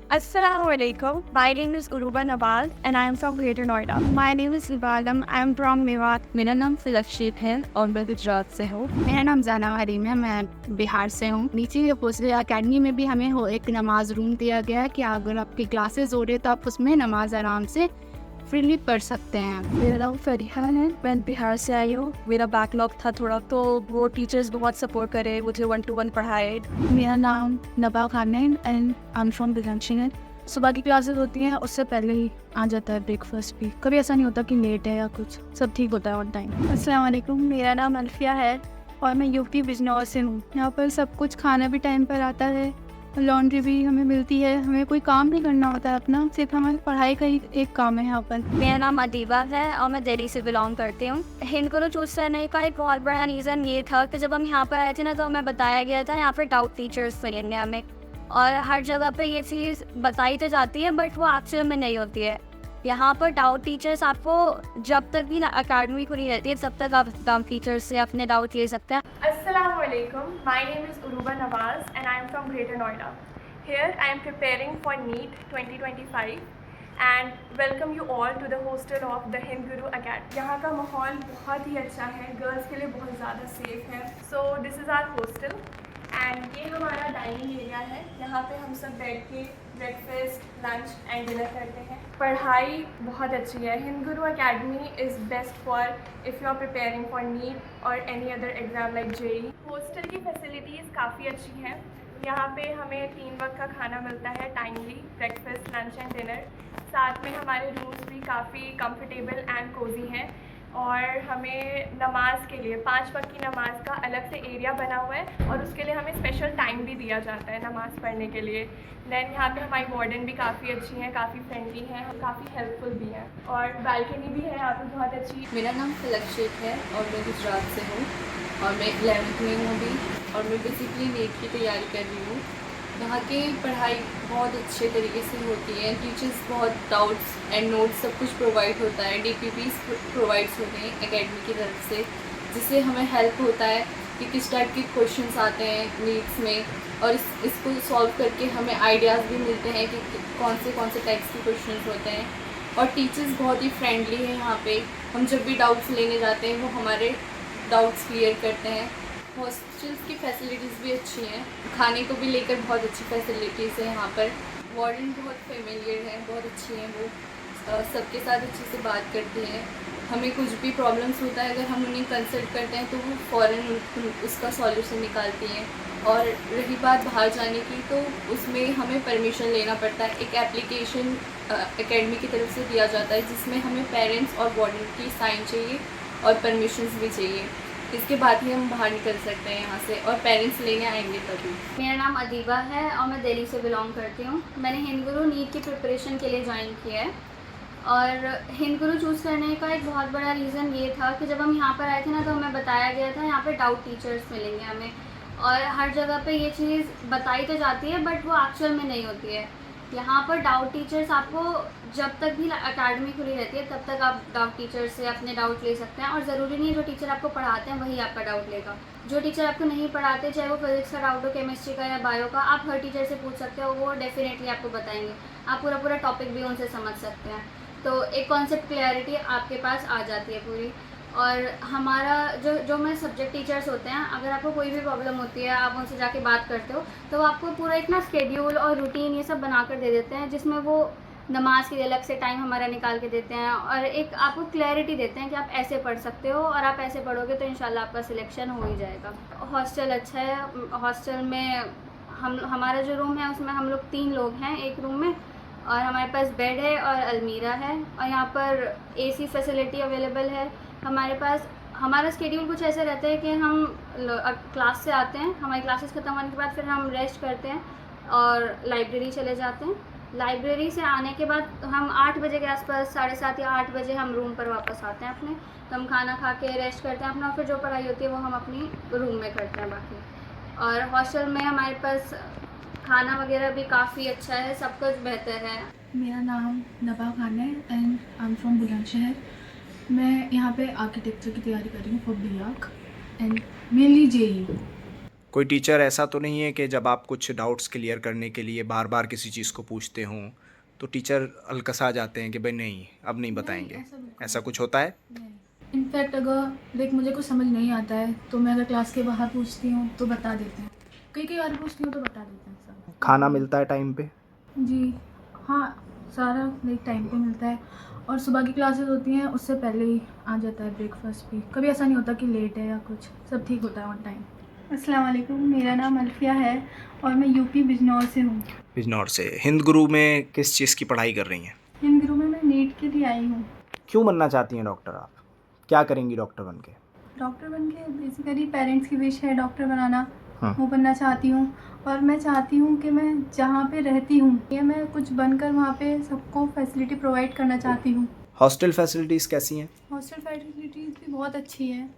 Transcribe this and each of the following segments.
Assalamualaikum. My name is Uruba Nawaz and I am from Greater Noida. My name is Ibalam. I am from Mewat. मेरा नाम फिलक्षित है और मैं गुजरात से हूँ। मेरा नाम जाना हरीम है, मैं बिहार से हूँ। नीचे हौसले अकेडमी में भी हमें एक नमाज रूम दिया गया है कि अगर आपकी क्लासेस हो रही है तो आप उसमें नमाज आराम से फ्रीली पढ़ सकते हैं। मेरा नाम फरीहा है, मैं बिहार से आई हूँ। मेरा बैकलॉग था थोड़ा, तो वो टीचर्स बहुत सपोर्ट करे, मुझे 1-to-1 पढ़ाए। मेरा नाम नबा खान है एंड आई एम फ्रॉम बिलंशिंग। सुबह की क्लासेस होती हैं, उससे पहले ही आ जाता है ब्रेकफास्ट भी। कभी ऐसा नहीं होता कि लेट है या कुछ, सब ठीक होता है ऑन टाइम। अस्सलाम वालेकुम। मेरा नाम अल्फिया है और मैं यूपी बिजनौर से हूँ। यहाँ पर सब कुछ खाना भी टाइम पर आता है, लॉन्ड्री भी हमें मिलती है, हमें कोई काम नहीं करना होता है अपना, सिर्फ हमारी पढ़ाई का ही एक काम है यहाँ पर। मेरा नाम अदीबा है और मैं दिल्ली से बिलोंग करती हूँ। हिंद गुरु चूज करने का एक बहुत बड़ा रीज़न ये था कि जब हम यहाँ पर आए थे ना, तो हमें बताया गया था यहाँ पर डाउट टीचर्स मिलेंगे हमें, और हर जगह पे ये चीज़ बताई तो जाती है बट वो एक्चुअल में नहीं होती है। यहाँ पर डाउट टीचर्स आपको जब तक भी अकेडमी खुली रहती है तब तक आप डाउट टीचर्स से अपने डाउट ले सकते हैं। Assalamualaikum. My name is Uruba Nawaz and I am from Greater Noida. Here I am preparing for NEET 2025 and welcome you all to the hostel of the Hind Guru Academy. यहाँ का माहौल बहुत ही अच्छा है, girls के लिए बहुत ज़्यादा सेफ है। So this is our hostel and ये हमारा डाइनिंग एरिया है। यहाँ पे हम सब बैठ के ब्रेकफास्ट, लंच एंड डिनर करते हैं। पढ़ाई बहुत अच्छी है। Hind Guru academy is best for if you are preparing for NEET और any other exam like JEE. Hostel की फैसिलिटीज़ काफ़ी अच्छी हैं। यहाँ पे हमें 3 वक्त का खाना मिलता है timely, breakfast, lunch and dinner. साथ में हमारे रूम्स भी काफ़ी कंफर्टेबल एंड कोजी हैं और हमें नमाज के लिए 5 वक्त की नमाज का अलग से एरिया बना हुआ है और उसके लिए हमें स्पेशल टाइम भी दिया जाता है नमाज़ पढ़ने के लिए। दैन यहाँ पे हमारी वार्डन भी काफ़ी अच्छी हैं, काफ़ी फ्रेंडली हैं, काफ़ी हेल्पफुल भी हैं और बालकनी भी है यहाँ पे बहुत अच्छी। मेरा नाम फिलक्षित है और मैं गुजरात से हूँ और मैं 11th में हूँ अभी, और मैं बेसिकली नीट की तैयारी कर रही हूँ। यहाँ की पढ़ाई बहुत अच्छे तरीके से होती है, टीचर्स बहुत डाउट्स एंड नोट्स सब कुछ प्रोवाइड होता है, DPPs प्रोवाइड्स होते हैं एकेडमी की तरफ से, जिससे हमें हेल्प होता है कि किस टाइप के क्वेश्चंस आते हैं नीट्स में, और इसको सॉल्व करके हमें आइडियाज़ भी मिलते हैं कि कौन से टाइप्स के क्वेश्चंस होते हैं। और टीचर्स बहुत ही फ्रेंडली हैं यहाँ पे, हम जब भी डाउट्स लेने जाते हैं वो हमारे डाउट्स क्लियर करते हैं। हॉस्टल्स की फैसिलिटीज़ भी अच्छी हैं, खाने को भी लेकर बहुत अच्छी फैसिलिटीज़ है यहाँ पर। वार्डन बहुत फेमिलियर है, बहुत अच्छी हैं वो, सबके साथ अच्छे से बात करती हैं। हमें कुछ भी प्रॉब्लम्स होता है अगर हम उन्हें कंसल्ट करते हैं तो वो फ़ौरन उसका सॉल्यूशन निकालती हैं। और रही बात बाहर जाने की, तो उसमें हमें परमिशन लेना पड़ता है। एक एप्लीकेशन एकेडमी की तरफ से दिया जाता है जिसमें हमें पेरेंट्स और वार्डन की साइन चाहिए और परमिशंस भी चाहिए, इसके बाद ही हम बाहर निकल सकते हैं यहाँ से, और पेरेंट्स लेने आएंगे तभी। मेरा नाम अदीबा है और मैं दिल्ली से बिलोंग करती हूँ। मैंने हिंद गुरु नीट की प्रिपरेशन के लिए ज्वाइन किया है, और हिंद गुरु चूज़ करने का एक बहुत बड़ा रीज़न ये था कि जब हम यहाँ पर आए थे ना, तो हमें बताया गया था यहाँ पर डाउट टीचर्स मिलेंगे हमें, और हर जगह पे ये चीज़ बताई तो जाती है बट वो एक्चुअल में नहीं होती है। यहाँ पर डाउट टीचर्स आपको जब तक भी एकेडमी खुली रहती है तब तक आप डाउट टीचर से अपने डाउट ले सकते हैं, और ज़रूरी नहीं है जो टीचर आपको पढ़ाते हैं वही आपका डाउट लेगा। जो टीचर आपको नहीं पढ़ाते, चाहे वो फिजिक्स का डाउट हो, केमिस्ट्री का या बायो का, आप हर टीचर से पूछ सकते हो, वो डेफिनेटली आपको बताएंगे। आप पूरा टॉपिक भी उनसे समझ सकते हैं, तो एक कॉन्सेप्ट क्लैरिटी आपके पास आ जाती है पूरी। और हमारा जो मैं सब्जेक्ट टीचर्स होते हैं, अगर आपको कोई भी प्रॉब्लम होती है आप उनसे जाके बात करते हो, तो वो आपको पूरा एक ना स्केड्यूल और रूटीन ये सब बना कर दे देते हैं, जिसमें वो नमाज के लिए अलग से टाइम हमारा निकाल के देते हैं, और एक आपको क्लैरिटी देते हैं कि आप ऐसे पढ़ सकते हो, और आप ऐसे पढ़ोगे तो इंशाल्लाह आपका सिलेक्शन हो ही जाएगा। हॉस्टल अच्छा है। हॉस्टल में हमारा जो रूम है उसमें हम लोग 3 लोग हैं एक रूम में, और हमारे पास बेड है और अलमीरा है, और यहाँ पर AC फैसिलिटी अवेलेबल है हमारे पास। हमारा स्केड्यूल कुछ ऐसे रहता है कि हम क्लास से आते हैं, हमारी क्लासेस ख़त्म होने के बाद फिर हम रेस्ट करते हैं और लाइब्रेरी चले जाते हैं। लाइब्रेरी से आने के बाद हम 8 बजे के आसपास, 7:30 या 8 बजे हम रूम पर वापस आते हैं अपने, तो हम खाना खा के रेस्ट करते हैं अपना, फिर जो पढ़ाई होती है वो हम अपनी रूम में करते हैं बाकी। और हॉस्टल में हमारे पास खाना वगैरह भी काफ़ी अच्छा है, सब कुछ बेहतर है। मेरा नाम नबा खान है and I am from Bulandshahr. मैं यहाँ पे आर्किटेक्चर की तैयारी कर रही हूँ for BArch and mainly JEE। कोई टीचर ऐसा तो नहीं है कि जब आप कुछ डाउट्स क्लियर करने के लिए बार बार किसी चीज़ को पूछते हों तो टीचर अलकसा जाते हैं कि भाई नहीं अब नहीं बताएंगे, ऐसा कुछ होता है? इनफैक्ट अगर लाइक मुझे कुछ समझ नहीं आता है तो मैं अगर क्लास के बाहर पूछती हूँ तो बता देते हैं, कई बार पूछती हूँ तो बता देते हैं सब। खाना मिलता है टाइम पे? जी हाँ, सारा लाइक टाइम पे मिलता है और सुबह की क्लासेस होती हैं उससे पहले ही आ जाता है ब्रेकफास्ट भी। कभी ऐसा नहीं होता कि लेट है या कुछ, सब ठीक होता है ऑन टाइम। अस्सलाम वालेकुम, मेरा नाम अल्फिया है और मैं यूपी बिजनौर से हूँ। बिजनौर से। हिंद गुरु में किस चीज़ की पढ़ाई कर रही हैं? हिंद गुरु में मैं नीट के लिए आई हूँ। क्यों बनना चाहती हैं डॉक्टर आप? क्या करेंगी डॉक्टर बन के? डॉक्टर बन के बेसिकली पेरेंट्स की विश है डॉक्टर बनाना, हाँ। वो बनना चाहती हूँ और मैं चाहती हूँ कि मैं जहाँ पे रहती हूँ या मैं कुछ बनकर वहाँ पे सबको फैसिलिटी प्रोवाइड करना चाहती हूँ। हॉस्टल फैसिलिटीज़ कैसी हैं? हॉस्टल फैसिलिटीज़ भी बहुत अच्छी है,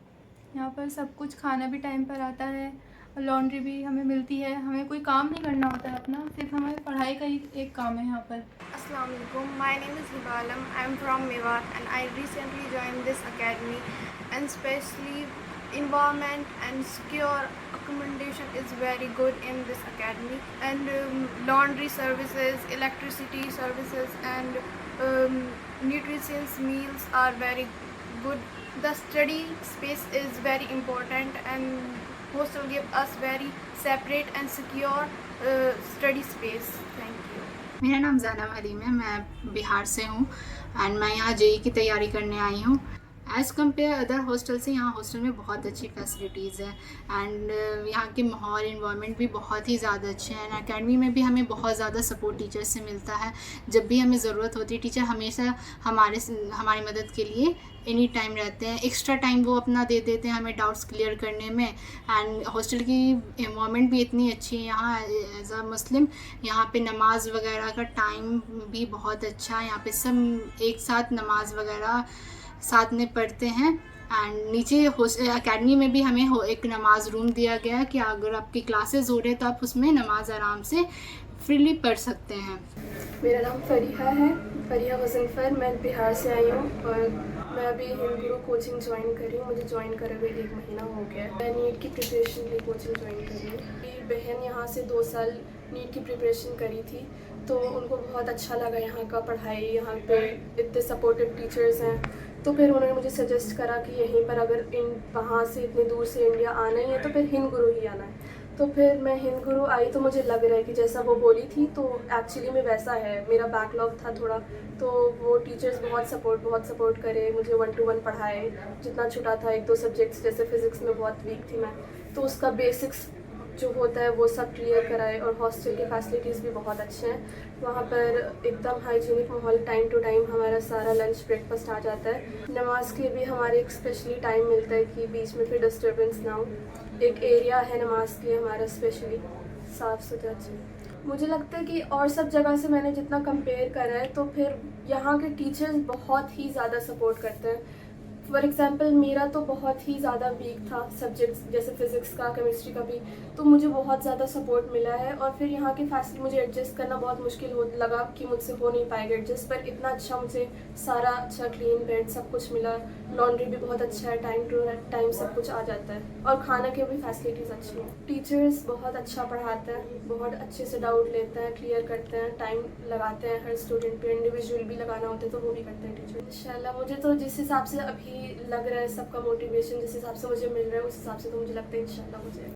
यहाँ पर सब कुछ, खाना भी टाइम पर आता है, लॉन्ड्री भी हमें मिलती है, हमें कोई काम नहीं करना होता है अपना, सिर्फ हमें पढ़ाई का ही एक काम है यहाँ पर। Assalamu alaikum. My name is Hibalam. I am from Mewat and I recently joined this academy, and especially environment and secure accommodation is very good in this academy, and laundry services, electricity services and nutritious meals are very good. The study space is very important and hostel give us very separate and secure study space. Thank you. मेरा नाम ज़ैनब हलीम है, मैं बिहार से हूँ and मैं यहाँ JEE की तैयारी करने आई हूँ। एज़ कम्पेयर अदर हॉस्टल से यहाँ हॉस्टल में बहुत अच्छी फैसिलिटीज़ है एंड यहाँ के माहौल इन्वायरमेंट भी बहुत ही ज़्यादा अच्छे हैं एंड अकेडमी में भी हमें बहुत ज़्यादा सपोर्ट टीचर से मिलता है। जब भी हमें ज़रूरत होती है टीचर हमेशा हमारी मदद के लिए एनी टाइम रहते हैं। एक्स्ट्रा टाइम वो अपना दे देते हैं हमें डाउट्स क्लियर करने में एंड हॉस्टल की इन्वायरमेंट भी इतनी अच्छी है यहाँ एज अ मुस्लिम। यहाँ पे नमाज वगैरह का टाइम भी बहुत अच्छा है, यहाँ पे सब एक साथ नमाज वगैरह साथ में पढ़ते हैं एंड नीचे अकेडमी में भी हमें एक नमाज रूम दिया गया है कि अगर आपकी क्लासेस हो रहे तो आप उसमें नमाज आराम से फ्रीली पढ़ सकते हैं। मेरा नाम फरीहा है, फरीहा गज़नफ़र। मैं बिहार से आई हूँ और मैं अभी हिंद गुरु कोचिंग ज्वाइन करी हूँ। मुझे ज्वाइन करे हुए 1 महीना हो गया है। मैं नीट की प्रिपरेशन के लिए कोचिंग ज्वाइन करी हूँ। मेरी बहन यहाँ से 2 साल नीट की प्रिपरेशन करी थी तो उनको बहुत अच्छा लगा यहाँ का पढ़ाई, यहाँ पे इतने सपोर्टिव टीचर्स हैं, तो फिर उन्होंने मुझे सजेस्ट करा कि यहीं पर अगर वहाँ से इतने दूर से इंडिया आना ही है तो फिर हिंद गुरु ही आना है। तो फिर मैं हिंद गुरु आई तो मुझे लग रहा है कि जैसा वो बोली थी तो एक्चुअली में वैसा है। मेरा बैकलॉग था थोड़ा, तो वो टीचर्स बहुत सपोर्ट करे, मुझे 1 to 1 पढ़ाए। जितना छुटा था 1-2 सब्जेक्ट्स, जैसे फ़िज़िक्स में बहुत वीक थी मैं, तो उसका बेसिक्स जो होता है वो सब क्लियर कराए। और हॉस्टल की फैसिलिटीज़ भी बहुत अच्छे हैं, वहाँ पर एकदम हाइजीनिक माहौल, टाइम टू टाइम हमारा सारा लंच ब्रेकफास्ट आ जाता है। नमाज के भी हमारे एक स्पेशली टाइम मिलता है कि बीच में फिर डिस्टर्बेंस ना हो। एक एरिया है नमाज के लिए हमारा स्पेशली साफ़ सुथरा चाहिए। मुझे लगता है कि और सब जगह से मैंने जितना कंपेयर करा है तो फिर यहाँ के टीचर्स बहुत ही ज़्यादा सपोर्ट करते हैं। फॉर एग्ज़ाम्पल मेरा तो बहुत ही ज़्यादा वीक था सब्जेक्ट्स, जैसे फ़िज़िक्स का, केमिस्ट्री का भी, तो मुझे बहुत ज़्यादा सपोर्ट मिला है। और फिर यहाँ की फैसिलिटी मुझे एडजस्ट करना बहुत मुश्किल लगा कि मुझसे हो नहीं पाएगा एडजस्ट, पर इतना अच्छा मुझे सारा अच्छा क्लीन बेड सब कुछ मिला। लॉन्ड्री भी बहुत अच्छा है, टाइम टू टाइम सब कुछ आ जाता है और खाना की भी फैसिलिटीज़ अच्छी हैं। टीचर्स बहुत अच्छा पढ़ाते हैं, बहुत अच्छे से डाउट लेते हैं, क्लियर करते हैं, टाइम लगाते हैं हर स्टूडेंट पे, इंडिविजुअल भी लगाना होता है तो वो भी करते हैं टीचर। इंशाल्लाह मुझे तो जिस हिसाब से अभी लग रहा है सबका मोटिवेशन जिस हिसाब से मुझे मिल रहा है उस हिसाब से तो मुझे लगता है इंशाल्लाह मुझे